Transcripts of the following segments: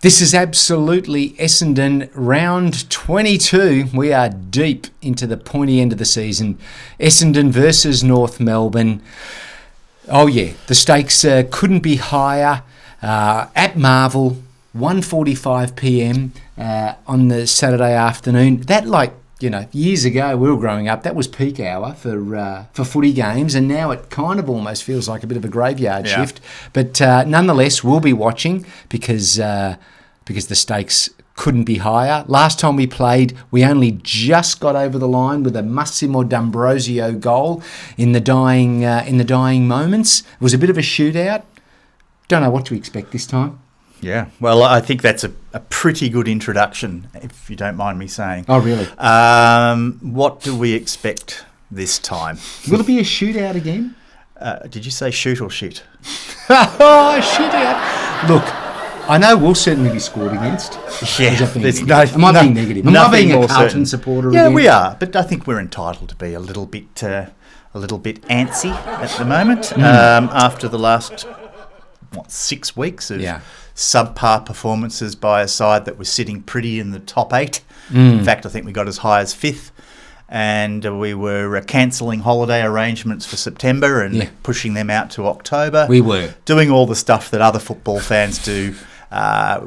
This is absolutely Essendon round 22. We are deep into the pointy end of the season. Essendon versus North Melbourne. Oh yeah, the stakes couldn't be higher. At Marvel, 1:45 p.m. On the Saturday afternoon. That, years ago, we were growing up, that was peak hour for footy games, and now it kind of almost feels like a bit of a graveyard shift. But nonetheless, we'll be watching because the stakes couldn't be higher. Last time we played, we only just got over the line with a Massimo D'Ambrosio goal in the dying moments. It was a bit of a shootout. Don't know what to expect this time. Yeah, well, I think that's a pretty good introduction, if you don't mind me saying. Oh, really? What do we expect this time? Will it be a shootout again? Did you say shoot or shit? Oh, shootout. Look, I know we'll certainly be scored against. Yeah, am I being negative? Am I being a Carlton supporter again? Yeah, we are, but I think we're entitled to be a little bit antsy at the moment after the last 6 weeks of subpar performances by a side that was sitting pretty in the top 8. In fact, I think we got as high as 5th. And we were cancelling holiday arrangements for September and pushing them out to October. We were. Doing all the stuff that other football fans do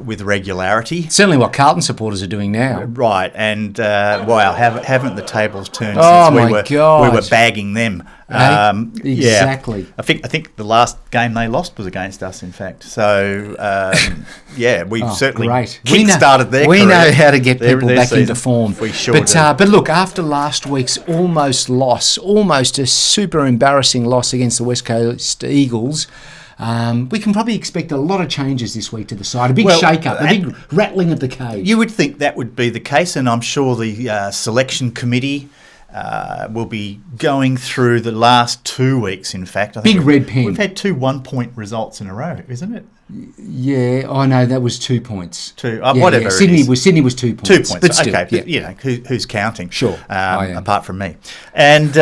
with regularity. Certainly what Carlton supporters are doing now. Right, and wow, haven't the tables turned since we were bagging them. Exactly. Yeah. I think the last game they lost was against us, in fact. So, we've certainly kick-started their career. We know how to get people back into form. We sure do. But look, after last week's almost a super embarrassing loss against the West Coast Eagles, we can probably expect a lot of changes this week to the side. A big shake-up, a big rattling of the cage. You would think that would be the case, and I'm sure the selection committee will be going through the last 2 weeks, in fact. I think big red pen. We've had 2 1-point results in a row, isn't it? Yeah, I know that was 2 points. Whatever. Sydney was 2 points. 2 points, but still, okay. But, who's counting? Sure, apart from me. And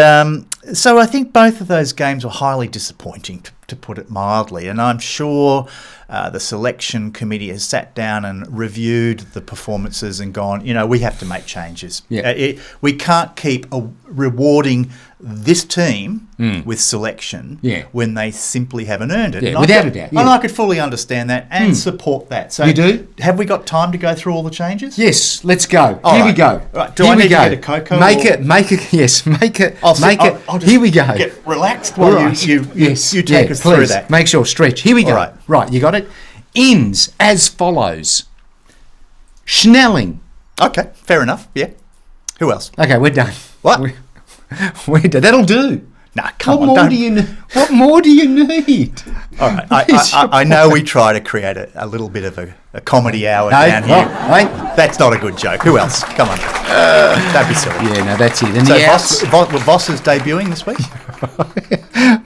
so I think both of those games were highly disappointing, to put it mildly. And I'm sure the selection committee has sat down and reviewed the performances and gone, we have to make changes. Yeah. We can't keep rewarding this team with selection when they simply haven't earned it. Yeah, without a doubt. And I could fully understand that and support that. So you do? Have we got time to go through all the changes? Yes, let's go. Here we go. Right. Do I need to get a cocoa? Make it. Yes, make it. I'll just here we go. Get relaxed while you take us please. through that. Make sure, stretch. Here we go. All right. Right, you got it? Ins as follows. Schnelling. Okay, fair enough. Yeah. Who else? Okay, we're done. What? We're done. That'll do. Nah, come on. What more do you need? All right. I know we try to create a little bit of a comedy hour down here. That's not a good joke. Who else? Come on. Don't be silly. Yeah, no, that's it. And so Voss is debuting this week?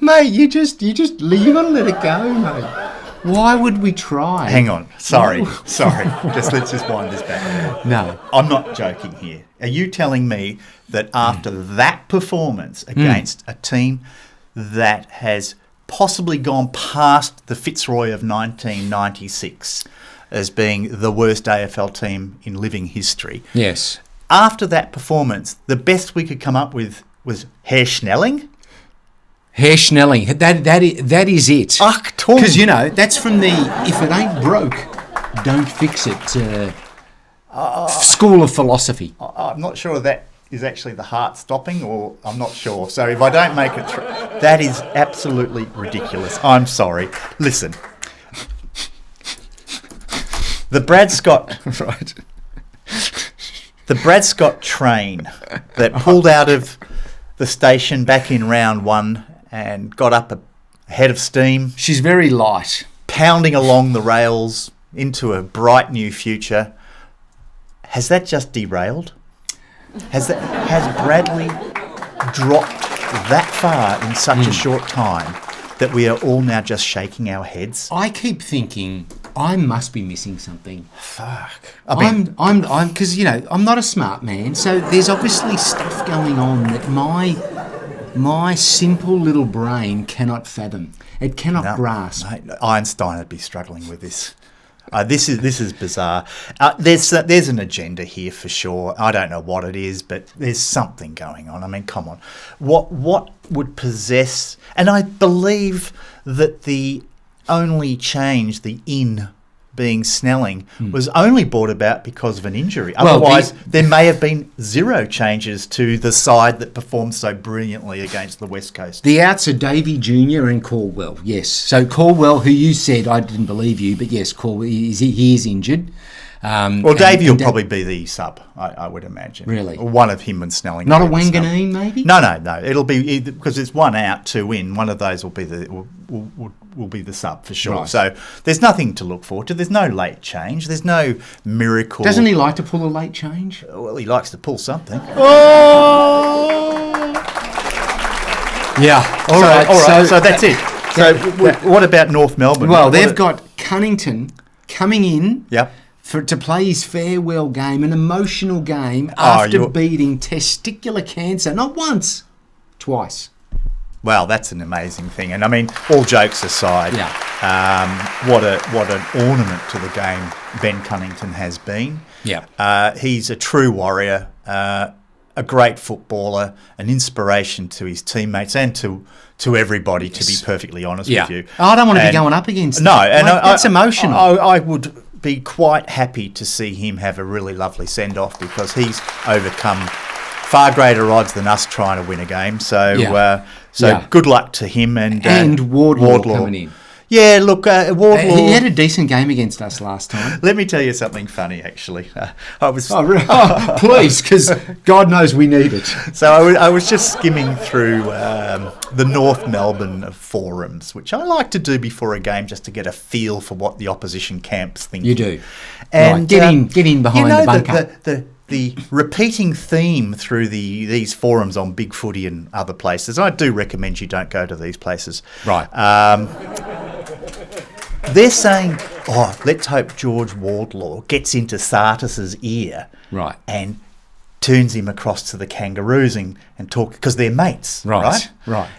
Mate, you got to let it go, mate. Why would we try? Hang on. Sorry. Let's just wind this back. No. I'm not joking here. Are you telling me that after that performance against a team that has possibly gone past the Fitzroy of 1996 as being the worst AFL team in living history? Yes. After that performance, the best we could come up with was Herr Schnelling? Herr Schnelling, that is it. Because, that's from the if it ain't broke, don't fix it school of philosophy. I'm not sure that is actually the heart stopping, or I'm not sure. So if I don't make it through, that is absolutely ridiculous. I'm sorry. Listen. The Brad Scott... Right. The Brad Scott train that pulled out of the station back in round 1 and got up ahead of steam. She's very light. Pounding along the rails into a bright new future. Has that just derailed? Has Bradley dropped that far in such a short time that we are all now just shaking our heads? I keep thinking I must be missing something. Fuck. I'm because I'm not a smart man, so there's obviously stuff going on that my simple little brain cannot fathom. It cannot grasp. Mate, Einstein would be struggling with this. This is bizarre. There's an agenda here for sure. I don't know what it is, but there's something going on. I mean, come on. What would possess... And I believe that the only change, the in being Snelling, was only brought about because of an injury. Otherwise, there may have been zero changes to the side that performed so brilliantly against the West Coast. The outs are Davey Jr. and Caldwell, yes. So Caldwell, who you said, I didn't believe you, but yes, Caldwell, he is injured. Davey will probably be the sub, I would imagine. Really? Or one of him and Snelling. Not a Wanganeen, maybe? No. It'll be because it's 1 out, 2 in. One of those will be the sub for sure. Right. So there's nothing to look forward to. There's no late change. There's no miracle. Doesn't he like to pull a late change? Well, he likes to pull something. Oh! Yeah. All right. So that's it. So what about North Melbourne? Well, they've got Cunnington coming in. Yep. To play his farewell game, an emotional game after beating testicular cancer, not once, twice. Well, that's an amazing thing. And I mean, all jokes aside, what an ornament to the game Ben Cunnington has been. Yeah. He's a true warrior, a great footballer, an inspiration to his teammates and to everybody, to be perfectly honest with you. I don't want to be going up against him. No, and that's emotional. I would be quite happy to see him have a really lovely send-off because he's overcome far greater odds than us trying to win a game. So good luck to him and Wardlaw coming in. Yeah, look, Wardlaw... He had a decent game against us last time. Let me tell you something funny, actually. Please, because God knows we need it. So I was just skimming through the North Melbourne forums, which I like to do before a game just to get a feel for what the opposition camp's thinking. You do. And right. Get in behind the bunker. The repeating theme through these forums on Big Footy and other places, I do recommend you don't go to these places. Right. They're saying, let's hope George Wardlaw gets into Sartis's ear, right, and turns him across to the Kangaroos and talk, because they're mates, right?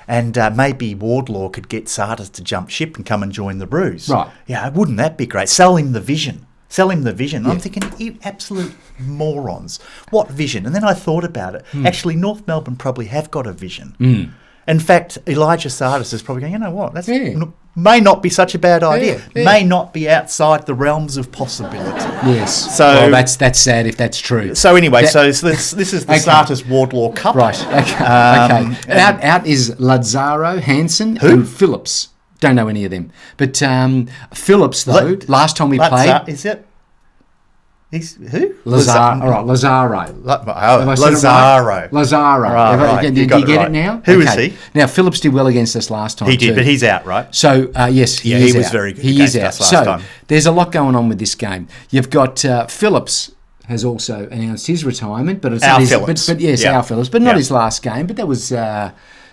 And maybe Wardlaw could get Sartis to jump ship and come and join the Roos. Right. Yeah, wouldn't that be great? Sell him the vision. Yeah. I'm thinking, you absolute morons. What vision? And then I thought about it. Actually, North Melbourne probably have got a vision. In fact, Elijah Sartis is probably going, you know what, that's may not be such a bad idea. May not be outside the realms of possibility. Yes. So well, that's sad if that's true. So anyway, this is the Sartis Wardlaw Cup. Right. Okay. Out is Lazaro, Hansen, and Phillips. Don't know any of them. But Phillips, though, last time we played... Is it? He's who? Lazaro. All right, Lazaro. Lazaro. Lazaro. Right. Did you get it now? Who is he? Now, Phillips did well against us last time. He did, but he's out, right? So, yes, he is out. He was very good against us last time. There's a lot going on with this game. You've got Phillips has also announced his retirement, but it's our not his, Phillips. But yes, our Phillips, but not his last game. But that was.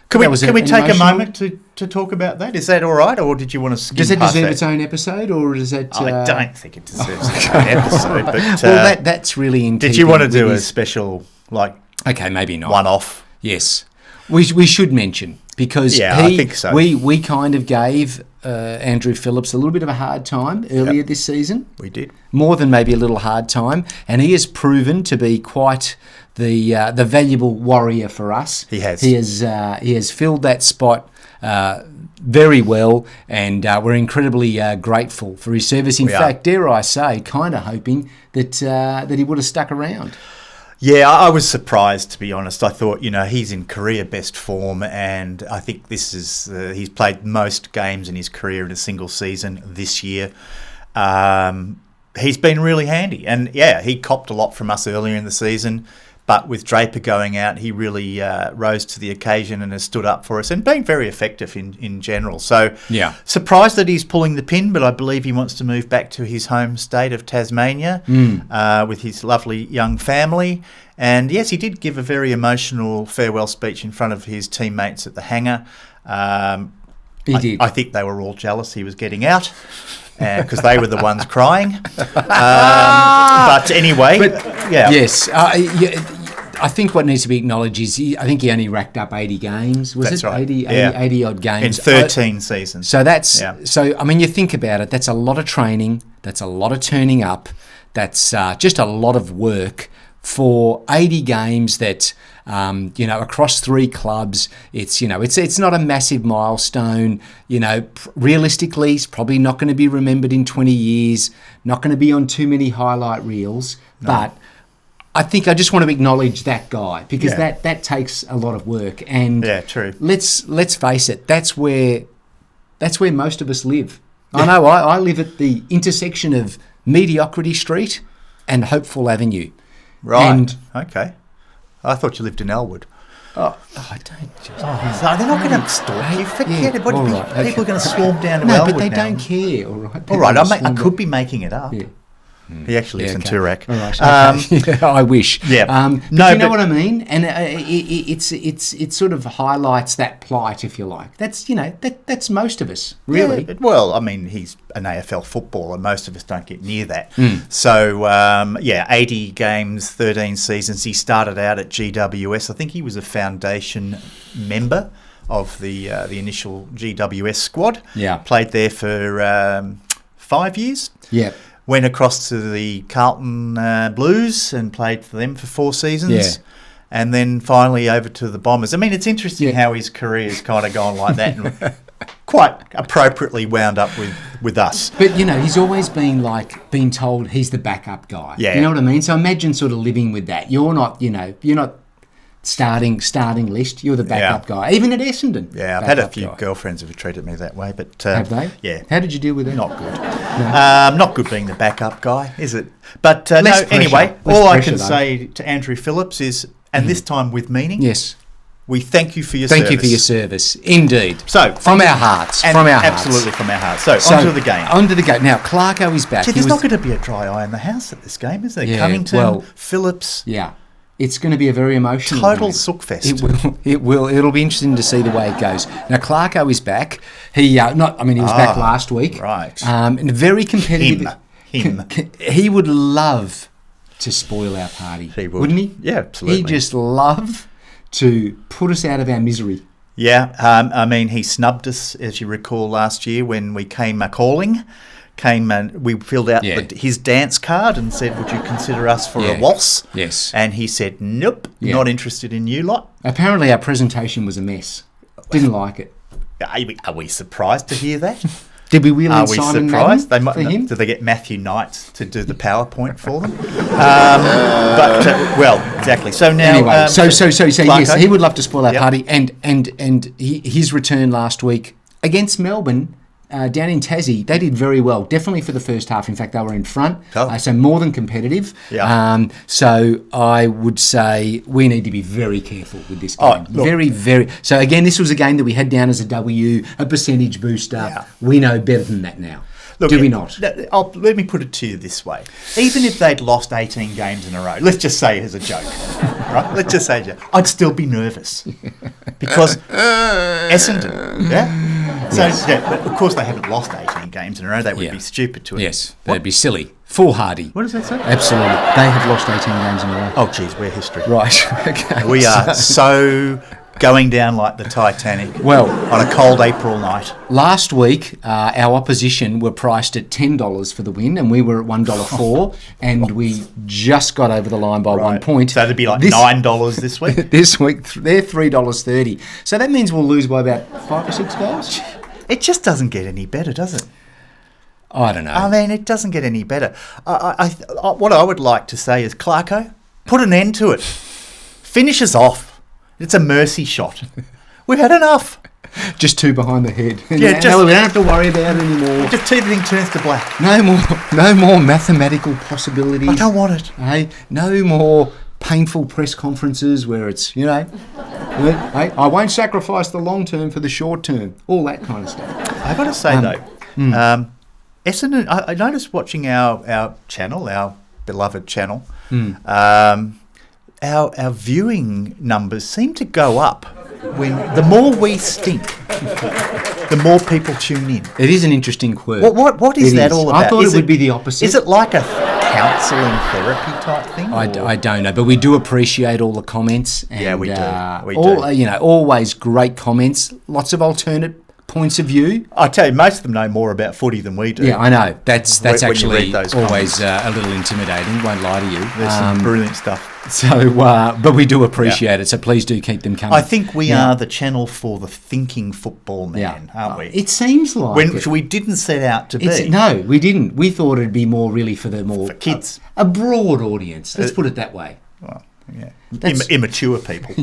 Can we take a moment to talk about that? Is that all right, or did you want to skip past that? Does it deserve its own episode, or does that... I don't think it deserves its own episode. But, well, that's really in did you want to do a special, okay, maybe not. One-off? Yes. We should mention, because I think so. We kind of gave Andrew Phillips a little bit of a hard time earlier this season. We did. More than maybe a little hard time, and he has proven to be quite... the valuable warrior for us. He has. He has filled that spot very well, and we're incredibly grateful for his service. In fact, dare I say, kind of hoping that he would have stuck around. Yeah, I was surprised, to be honest. I thought, he's in career best form, and I think this is he's played most games in his career in a single season this year. He's been really handy, and he copped a lot from us earlier in the season. But with Draper going out, he really rose to the occasion and has stood up for us and been very effective in general. So surprised that he's pulling the pin, but I believe he wants to move back to his home state of Tasmania with his lovely young family. And yes, he did give a very emotional farewell speech in front of his teammates at the hangar. He did. I think they were all jealous he was getting out. Because they were the ones crying. But anyway, yes. I think what needs to be acknowledged is I think he only racked up 80 games. That's right. 80 odd games. In 13 seasons. So that's... So, I mean, you think about it, that's a lot of training. That's a lot of turning up. That's just a lot of work for 80 games that, across 3 clubs. It's not a massive milestone. Realistically, it's probably not going to be remembered in 20 years, not going to be on too many highlight reels. No. But I think I just want to acknowledge that guy because that takes a lot of work. And true. Let's face it, that's where most of us live. I know I live at the intersection of Mediocrity Street and Hopeful Avenue. Right. Okay. I thought you lived in Elwood. I don't just... So they're not going to stalk you. Forget it. People are going to swarm down to Elwood but they now. Don't care. All right. All right. I could be making it up. Yeah. He actually lives in Toorak. All right. Okay. I wish. Yeah. You know what I mean? And it sort of highlights that plight, if you like. That's that's most of us, really. Yeah, well, I mean, he's an AFL footballer. Most of us don't get near that. So 80 games, 13 seasons. He started out at GWS. I think he was a foundation member of the initial GWS squad. Yeah. Played there for 5 years. Yeah. Went across to the Carlton Blues and played for them for 4 seasons. Yeah. And then finally over to the Bombers. I mean, it's interesting how his career's kind of gone like that and quite appropriately wound up with us. But, he's always been told he's the backup guy. Yeah. You know what I mean? So imagine sort of living with that. You're not starting list. You're the backup guy, even at Essendon. Yeah, I've had a few girlfriends who have treated me that way, but have they? Yeah. How did you deal with that? Not good. No. Not good being the backup guy, is it? But anyway, all I can say to Andrew Phillips is, and this time with meaning. Yes. We thank you for your service. Thank you for your service, indeed. So from our hearts, absolutely from our hearts. So onto the game. Onto the game. Now Clarko is back. There's not going to be a dry eye in the house at this game, is there? Yeah, Cunnington, Phillips. Yeah. It's going to be a very emotional total game. sookfest. It will. It'll be interesting to see the way it goes. Now Clarko is back. He was back last week. Right. And very competitive. Him. He would love to spoil our party. He would. Wouldn't he? Yeah, absolutely. He'd just love to put us out of our misery. Yeah. He snubbed us, as you recall, last year when we came calling. Came and we filled out his dance card and said, would you consider us for a waltz? Yes. And he said, nope, not interested in you lot. Apparently our presentation was a mess. Didn't like it. Are we surprised to hear that? Did we wheel in Are we Simon surprised? For him? Did they get Matthew Knight to do the PowerPoint for them? Exactly. So now... Anyway, so yes, he would love to spoil our party. And his return last week against Melbourne... down in Tassie, they did very well. Definitely for the first half. In fact, they were in front. So more than competitive. Yeah. So I would say we need to be very careful with this game. Very, very. So again, this was a game that we had down as a W, a percentage booster. Yeah. We know better than that now. Do we not? Let me put it to you this way. Even if they'd lost 18 games in a row, let's just say as a joke, right? Let's just say I'd still be nervous because Essendon, So, but of course, they haven't lost 18 games in a row. They would be stupid to it. Yes, they'd be silly. Foolhardy. What does that say? Absolutely. They have lost 18 games in a row. Oh, geez, we're history. Right. Okay. We are so going down like the Titanic. Well, on a cold April night. Last week, our opposition were priced at $10 for the win, and we were at $1.04, and we just got over the line by 1 point. So it'd be like $9 this week? This week, they're $3.30. So that means we'll lose by about 5 or 6 goals? It just doesn't get any better, does it? I don't know. I mean, it doesn't get any better. What I would like to say is, Clarko, put an end to it. Finish us off. It's a mercy shot. We've had enough. Just 2 behind the head. Yeah, we don't have to worry about it anymore. Just everything turns to black. No more mathematical possibilities. I don't want it. Hey, no more painful press conferences where it's, hey, I won't sacrifice the long term for the short term. All that kind of stuff. I've got to say, though, Essendon, I noticed watching our channel, our beloved channel, our viewing numbers seem to go up when the more we stink, the more people tune in. It is an interesting quirk. What is that all about? I thought it would be the opposite. Is it like a counselling therapy type thing? I don't know, but we do appreciate all the comments. And, we do. Always great comments. Lots of alternate points of view. I tell you, most of them know more about footy than we do. Yeah, I know. That's when you actually read those always a little intimidating. Won't lie to you. There's some brilliant stuff. So, but we do appreciate it. So please do keep them coming. I think we are the channel for the thinking football man, aren't we? It seems like it. We didn't set out to be. No, we didn't. We thought it'd be more really for for kids, a broad audience. Let's put it that way. Well, yeah. Immature people.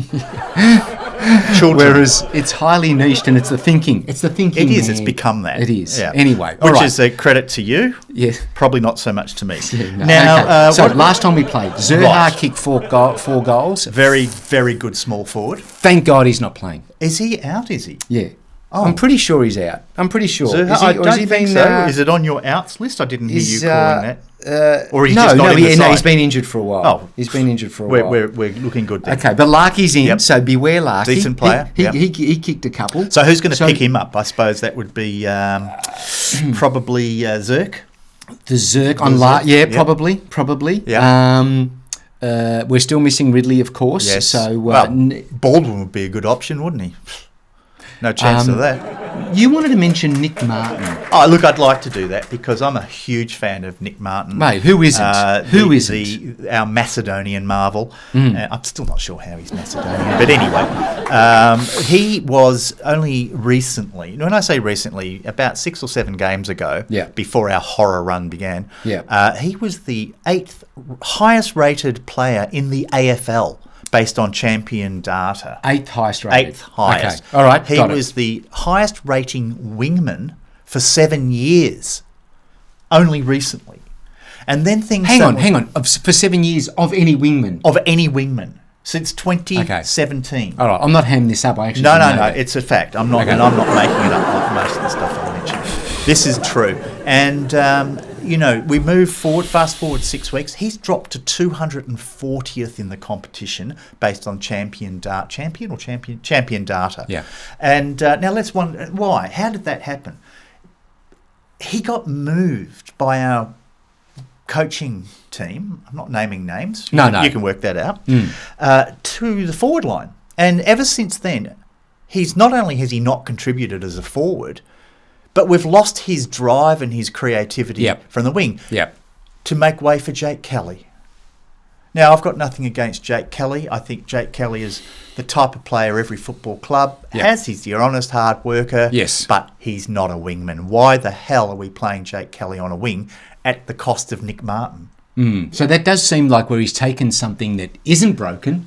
Children. Whereas it's highly niched and it's the thinking. It's the thinking. It is. Man. It's become that. It is. Yeah. Anyway, which is a credit to you. Yes. Probably not so much to me. Yeah, no. Now, okay. So last time we played, Zerha kicked four goals. Very, very good small forward. Thank God he's not playing. Is he out? Is he? Yeah. Oh. I'm pretty sure he's out. I'm pretty sure. Zerha, I don't think so. Is it on your outs list? I didn't hear you calling that. Or he's just not in the side? He's been injured for a while. Oh, he's been injured for a while. We're looking good then. Okay, but Larky's in, so beware Larky. Decent player. He kicked a couple. So who's going to pick him up? I suppose that would be probably Zerk. The Zerk on Larky. Yeah, probably. Yeah. We're still missing Ridley, of course. Yes. So Baldwin would be a good option, wouldn't he? No chance of that. You wanted to mention Nick Martin. Oh, look, I'd like to do that because I'm a huge fan of Nick Martin. Mate, who isn't? Who isn't? Our Macedonian marvel. I'm still not sure how he's Macedonian, but anyway, he was only recently, when I say recently, about 6 or 7 games ago, before our horror run began, he was the 8th highest rated player in the AFL. Based on champion data. 8th highest rated. 8th highest. Okay. All right. He was the highest rating wingman for 7 years. Only recently. And then things... Hang on. For 7 years of any wingman? Of any wingman. Since 2017. All right. I'm not hamming this up. I actually No. It's a fact. I'm not making it up like most of the stuff I mentioned. This is true. And... we move forward, fast forward 6 weeks. He's dropped to 240th in the competition based on champion data. Yeah. And now let's wonder why. How did that happen? He got moved by our coaching team. I'm not naming names. No. You can work that out. To the forward line, and ever since then, he's not only has he not contributed as a forward. But we've lost his drive and his creativity from the wing to make way for Jake Kelly. Now, I've got nothing against Jake Kelly. I think Jake Kelly is the type of player every football club has. He's your honest hard worker, but he's not a wingman. Why the hell are we playing Jake Kelly on a wing at the cost of Nick Martin? So that does seem like where he's taken something that isn't broken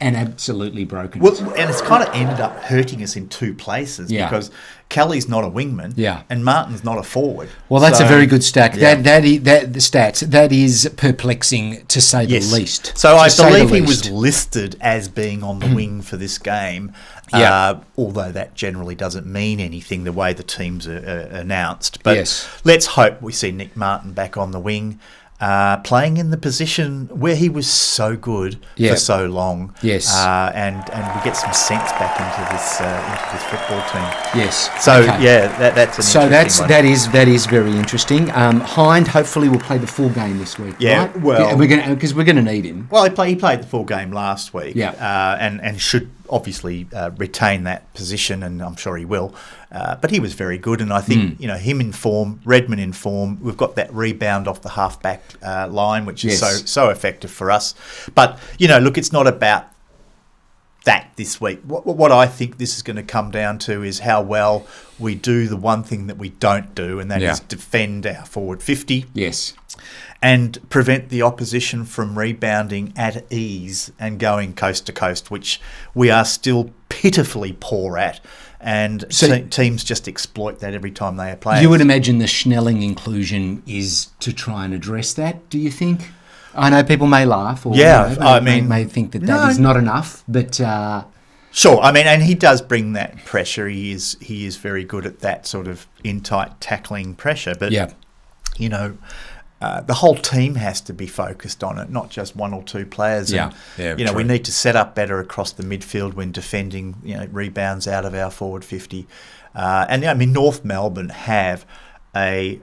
and absolutely broken. Well, and it's kind of ended up hurting us in 2 places because Kelly's not a wingman and Martin's not a forward. Well, that's a very good stack. That is perplexing to say the least. So I believe he was listed as being on the wing for this game, although that generally doesn't mean anything the way the teams are announced. But let's hope we see Nick Martin back on the wing. Playing in the position where he was so good for so long, and we get some sense back into this football team. Yes. So that's an interesting one. that is very interesting. Hind hopefully will play the full game this week. Yeah, right? well, because we're going to need him. Well, he played the full game last week. And should obviously retain that position, and I'm sure he will. But he was very good, and I think him in form, Redmond in form. We've got that rebound off the half-back line, which is so effective for us. But look, it's not about that this week. What I think this is going to come down to is how well we do the one thing that we don't do, and that is defend our forward 50. Yes. And prevent the opposition from rebounding at ease and going coast to coast, which we are still pitifully poor at. And teams just exploit that every time they play. You would imagine the Schnelling inclusion is to try and address that, do you think? I know people may laugh or may think that is not enough, but... Sure, and he does bring that pressure. He is very good at that sort of in-tight tackling pressure. But, the whole team has to be focused on it, not just 1 or 2 players. And, we need to set up better across the midfield when defending, rebounds out of our forward 50. North Melbourne have a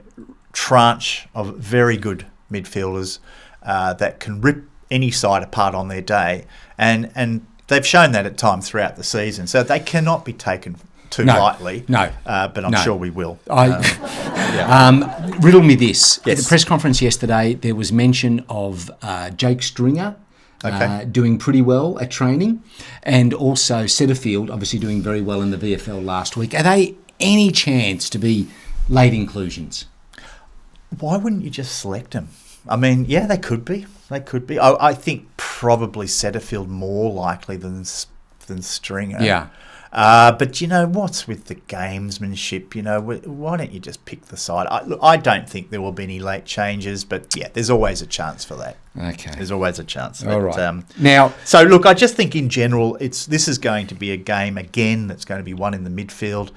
tranche of very good midfielders that can rip any side apart on their day, and they've shown that at times throughout the season. So they cannot be taken too lightly. No. But I'm sure we will. Riddle me this. Yes. At the press conference yesterday, there was mention of Jake Stringer doing pretty well at training, and also Setterfield obviously doing very well in the VFL last week. Are they any chance to be late inclusions? Why wouldn't you just select them? I mean, yeah, they could be. They could be. I think probably Setterfield more likely than Stringer. Yeah. But you know, what's with the gamesmanship? You know, why don't you just pick the side? I don't think there will be any late changes, but yeah, there's always a chance for that. Okay. There's always a chance. All right. Now, so look, I just think in general, this is going to be a game again that's going to be won in the midfield.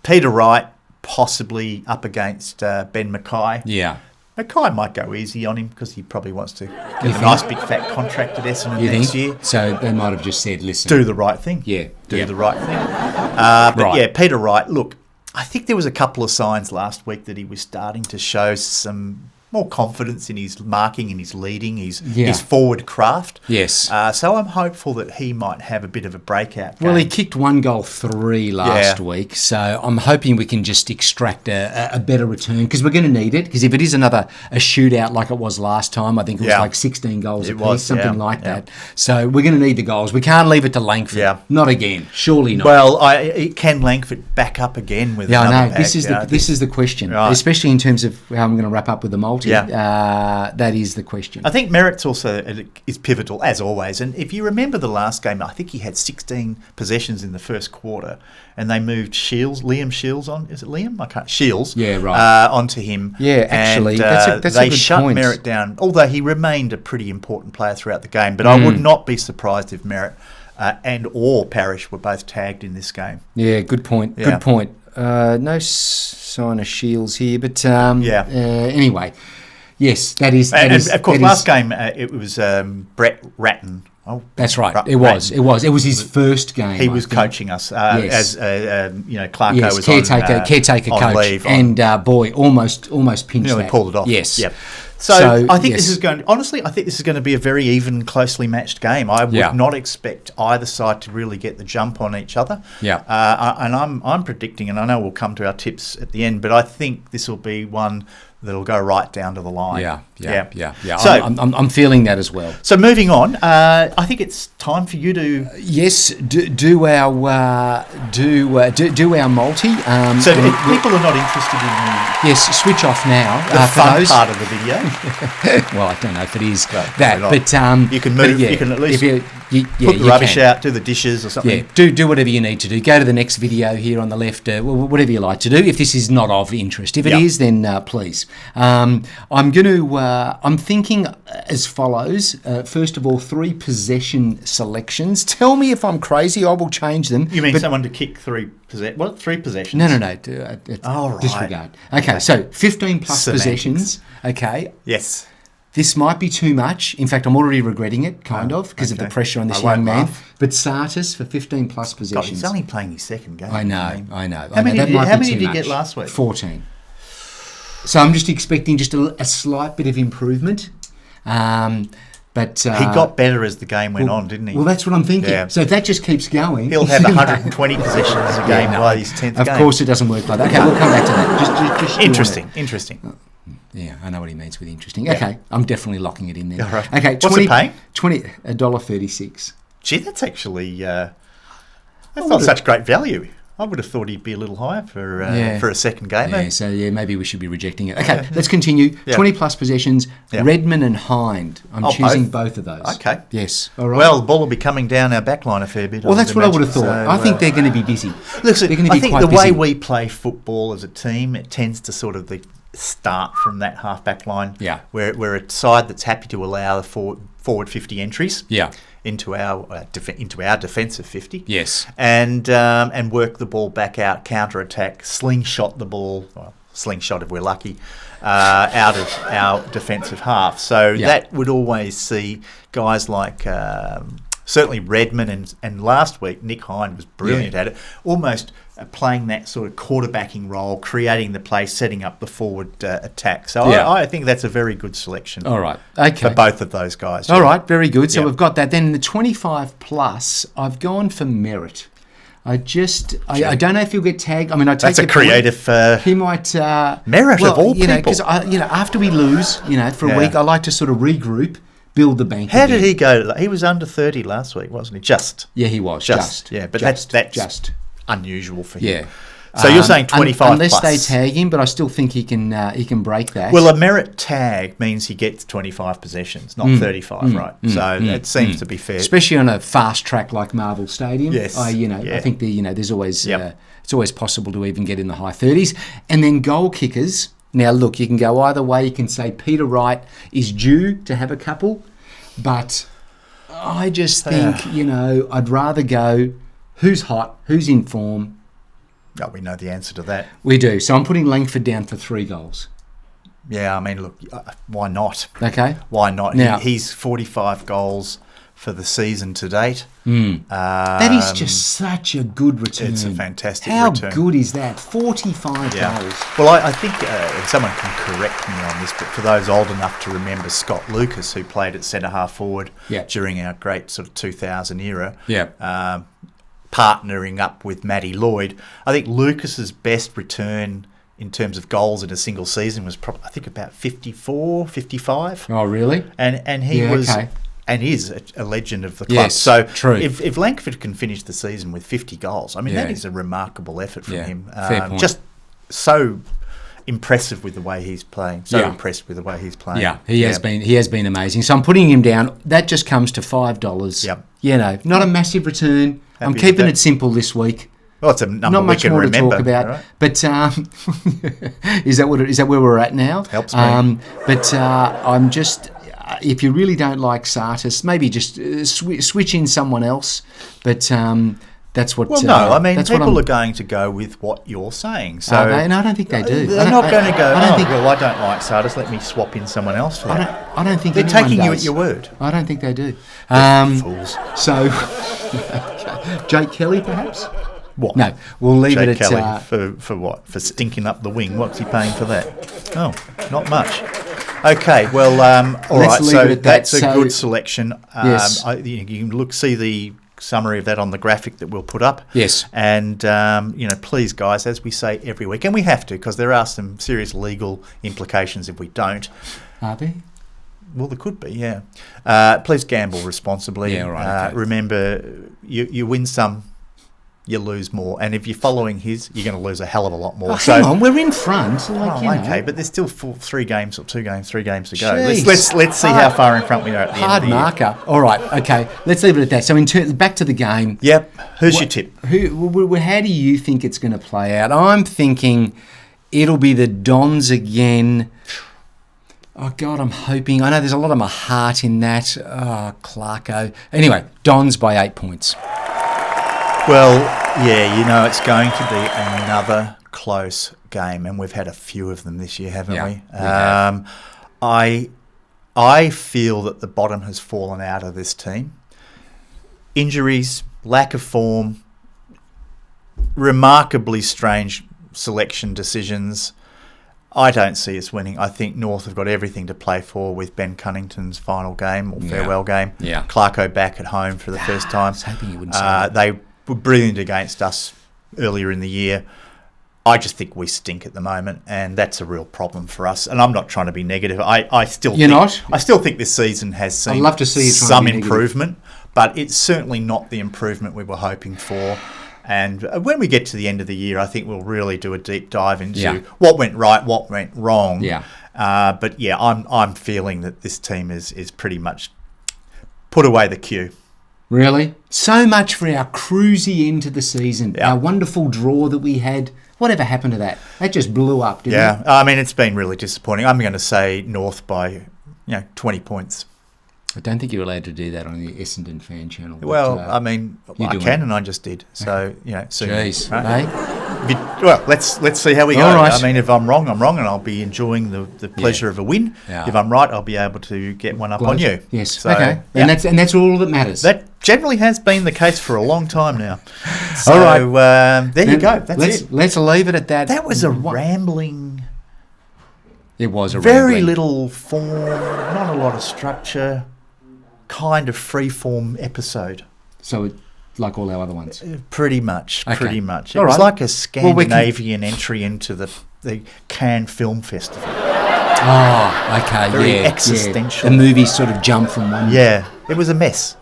Peter Wright possibly up against Ben Mackay. Yeah. Mackay might go easy on him because he probably wants to get a nice big fat contract at Essendon next year. So they might have just said, listen. Do the right thing. Yeah. Do the right thing. Yeah, Peter Wright, look, I think there was a couple of signs last week that he was starting to show some more confidence in his marking, in his leading, his forward craft. Yes. So I'm hopeful that he might have a bit of a breakout game. Well, he kicked 1-3 last week, so I'm hoping we can just extract a better return, because we're going to need it, because if it is a shootout like it was last time, I think it was like 16 goals apiece, something like that. So we're going to need the goals. We can't leave it to Langford. Yeah. Not again. Surely not. Well, can Langford back up again with another bag? This is the question, right. Especially in terms of how I'm going to wrap up with the multi. Yeah. That is the question. I think Merritt's also is pivotal, as always. And if you remember the last game, I think he had 16 possessions in the first quarter, and they moved Liam Shields on. Is it Liam? Shields. Yeah, right. Onto him. Yeah, actually, and, that's they a good shut point. Merritt down, although he remained a pretty important player throughout the game. But I would not be surprised if Merritt or Parrish were both tagged in this game. Yeah, good point. Yeah. Good point. No sign of Shields here, but anyway, yes, that is. And of course, last game it was Brett Ratton. Oh, that's right. It was his first game. He was coaching us as Clarko was caretaker coach, leave and almost pinched nearly that. Pulled it off. Yes. Yep. So I think this is going. Honestly, I think this is going to be a very even, closely matched game. I would not expect either side to really get the jump on each other. Yeah. And I'm predicting, and I know we'll come to our tips at the end, but I think this will be one that'll go right down to the line. Yeah. So I'm feeling that as well. So moving on, I think it's time for you to do our multi. So if people are not interested in switch off now. The fun part of the video. Well, I don't know if it is but you can move. You can at least put the rubbish out, do the dishes or something. Yeah, do whatever you need to do. Go to the next video here on the left. Whatever you like to do. If this is not of interest, if it is, then please. I'm thinking as follows. First of all, 3 possession selections. Tell me if I'm crazy. I will change them. You mean someone to kick 3 possessions? What? 3 possessions? No. Right. Disregard. Okay, so 15 plus possessions. Okay. Yes. This might be too much. In fact, I'm already regretting it, because of the pressure on this young man. But Sartis for 15 plus possessions. God, he's only playing his second game. I know. How many did he get last week? 14. So I'm just expecting just a slight bit of improvement. But he got better as the game went on, didn't he? Well, that's what I'm thinking. Yeah. So if that just keeps going... He'll have 120 possessions a game by his 10th game. Of course it doesn't work like that. Okay, we'll come back to that. Just Interesting. Yeah, I know what he means with interesting. Yeah. Okay, I'm definitely locking it in there. Right. Okay, what's it paying? $1.36. Gee, that's actually... that's not such great value. I would have thought he'd be a little higher for a second game. Yeah, so maybe we should be rejecting it. Okay, let's continue. 20 plus possessions. Redmond and Hind. I'm choosing both of those. Okay. Yes. All right. Well, the ball will be coming down our back line a fair bit. Well, that's what I would have thought. So, I think they're going to be busy. Listen, I think the way we play football as a team, it tends to sort of start from that half-back line. Yeah. We're a side that's happy to allow the forward 50 entries. Yeah. Into our defensive 50. Yes. And work the ball back out, counter-attack, slingshot the ball, slingshot if we're lucky, out of our defensive half. So that would always see guys like certainly Redmond and last week Nick Hind was brilliant at it, almost playing that sort of quarterbacking role, creating the play, setting up the forward attack. So I think that's a very good selection. All right. Okay. For both of those guys. All right. Very good. So we've got that. Then in the 25 plus, I've gone for Merritt. I don't know if he'll get tagged. I mean, I take that's a creative. He might merit of all people. Because after we lose, for a week, I like to sort of regroup, build the bank. How did he go? He was under 30 last week, wasn't he? Just. Yeah, he was. Just. Yeah, but that's just unusual for him. Yeah. So you're saying 25 unless plus. they tag him, but I still think he can break that. Well, a merit tag means he gets 25 possessions, not 35, right? So it seems to be fair, especially on a fast track like Marvel Stadium. Yes, I think there's always it's always possible to even get in the high 30s, and then goal kickers. Now, look, you can go either way. You can say Peter Wright is due to have a couple, but I just think I'd rather go who's hot, who's in form. Oh, we know the answer to that. We do. So I'm putting Langford down for 3 goals. Yeah, I mean, look, why not? Okay. Why not? Now, he's 45 goals for the season to date. That is just such a good return. It's a fantastic How return. good is that? 45 goals. Well, I think someone can correct me on this, but for those old enough to remember Scott Lucas, who played at centre-half forward during our great sort of 2000 era, partnering up with Matty Lloyd, I think Lucas's best return in terms of goals in a single season was probably, I think, about 54, 55. Oh, really? And he was and is a legend of the club. Yes, so true. If Langford can finish the season with 50 goals, I mean, that is a remarkable effort from him. Fair point. Just so impressive with the way he's playing. Impressed with the way he's playing. Yeah, he has been amazing. So I'm putting him down. That just comes to $5. Yep. Not a massive return. I'm keeping it simple this week. Well, it's a number not much we can more remember, to talk about. Right? But is that where we're at now? Helps me. But I'm just, if you really don't like Sartis, maybe just switch in someone else. But that's what. Well, no, I mean, people are going to go with what you're saying. So no, I don't think they do. They're not going to go. I don't like Sartis. Let me swap in someone else for that. I don't think they're taking does. you at your word. I don't think they do. Fools. So, Jake Kelly, perhaps. What? No, we'll leave Jake it at Kelly for what? For stinking up the wing. What's he paying for that? Oh, not much. Okay, well, all right. So that's a good selection. Yes. You can see the summary of that on the graphic that we'll put up. Yes. And please, guys, as we say every week, and we have to because there are some serious legal implications if we don't. Are there? Well, there could be, yeah. Please gamble responsibly. Yeah, right. Okay. Remember, you win some, you lose more. And if you're following his, you're going to lose a hell of a lot more. Hang on, we're in front. Okay, but there's still 3 games to go. Jeez. Let's see how far in front we are at the end of the marker. year. All right, okay. Let's leave it at that. So back to the game. Yep. Who's your tip? How do you think it's going to play out? I'm thinking it'll be the Dons again. Oh, God, I'm hoping. I know there's a lot of my heart in that. Oh, Clarko. Anyway, Dons by 8 points. Well, yeah, it's going to be another close game, and we've had a few of them this year, haven't we? We have. I feel that the bottom has fallen out of this team. Injuries, lack of form, remarkably strange selection decisions. I don't see us winning. I think North have got everything to play for with Ben Cunnington's final game or farewell game. Yeah. Clarko back at home for the first time. I was hoping you wouldn't say that. They were brilliant against us earlier in the year. I just think we stink at the moment, and that's a real problem for us. And I'm not trying to be negative. I still think this season has seen I'd love to see you some improvement, but it's certainly not the improvement we were hoping for. And when we get to the end of the year, I think we'll really do a deep dive into what went right, what went wrong. Yeah. But yeah, I'm feeling that this team is pretty much put away the queue. Really? So much for our cruisy end to the season. Our wonderful draw that we had. Whatever happened to that? That just blew up, didn't it? Yeah. I mean, it's been really disappointing. I'm going to say North by 20 points. I don't think you're allowed to do that on the Essendon fan channel. Well, I mean, I can, and I just did. So, soon. Jeez, right? Well, let's see how we go. Right. I mean, if I'm wrong, I'm wrong, and I'll be enjoying the pleasure of a win. Yeah. If I'm right, I'll be able to get one up on you. Yes. So, okay. And that's all that matters. That generally has been the case for a long time now. So, all right. There you go. That's it. Let's leave it at that. That was a rambling. It was a very little form, not a lot of structure. Kind of free-form episode. So like all our other ones? Pretty much. Okay. Pretty much. It All was right. like a Scandinavian entry into the Cannes Film Festival. Oh, okay. Very yeah, existential. Yeah. The movies sort of jump from one. Yeah, it was a mess.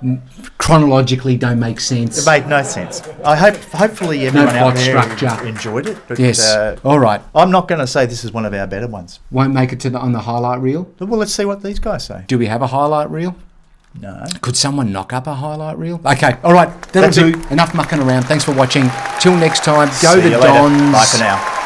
Chronologically, don't make sense. It made no sense. I hopefully everyone out plot there structure. enjoyed it. But, Yes. All right. I'm not going to say this is one of our better ones. Won't make it on the highlight reel. Well, let's see what these guys say. Do we have a highlight reel? No. Could someone knock up a highlight reel? Okay. All right. That'll That's do. it. Enough mucking around. Thanks for watching. Till next time. Go See the you later. Dons. Bye for now.